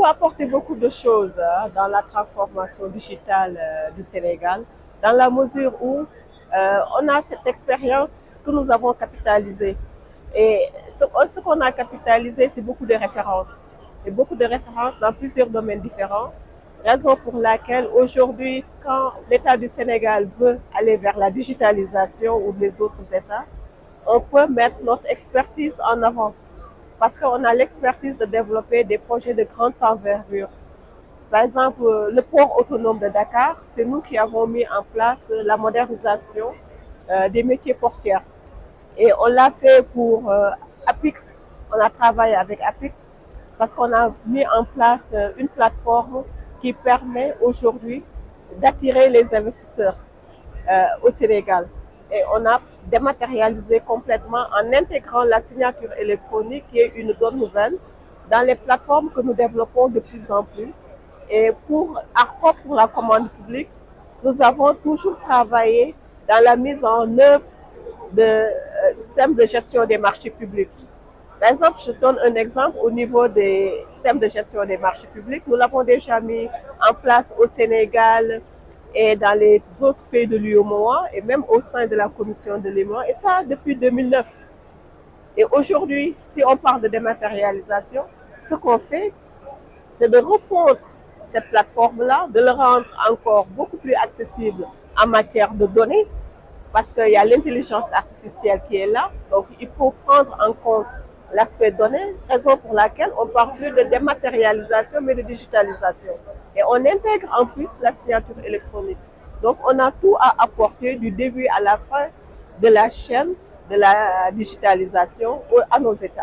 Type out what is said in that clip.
peut apporter beaucoup de choses dans la transformation digitale du Sénégal, dans la mesure où on a cette expérience que nous avons capitalisée. Et ce qu'on a capitalisé, c'est beaucoup de références. Et beaucoup de références dans plusieurs domaines différents. Raison pour laquelle aujourd'hui, quand l'État du Sénégal veut aller vers la digitalisation ou les autres États, on peut mettre notre expertise en avant parce qu'on a l'expertise de développer des projets de grande envergure. Par exemple, le port autonome de Dakar, c'est nous qui avons mis en place la modernisation des métiers portières. Et on l'a fait pour Apix. On a travaillé avec Apix parce qu'on a mis en place une plateforme qui permet aujourd'hui d'attirer les investisseurs au Sénégal. Et on a dématérialisé complètement en intégrant la signature électronique, qui est une bonne nouvelle, dans les plateformes que nous développons de plus en plus. Et pour ARCOP, pour la commande publique, nous avons toujours travaillé dans la mise en œuvre de systèmes de gestion des marchés publics. Par exemple, je donne un exemple au niveau des systèmes de gestion des marchés publics. Nous l'avons déjà mis en place au Sénégal et dans les autres pays de l'UEMOA et même au sein de la commission de l'UEMOA. Et ça depuis 2009. Et aujourd'hui, si on parle de dématérialisation, ce qu'on fait, c'est de refondre cette plateforme-là, de le rendre encore beaucoup plus accessible en matière de données, parce qu'il y a l'intelligence artificielle qui est là. Donc, il faut prendre en compte l'aspect données, raison pour laquelle on ne parle plus de dématérialisation, mais de digitalisation. Et on intègre en plus la signature électronique. Donc, on a tout à apporter du début à la fin de la chaîne de la digitalisation à nos États.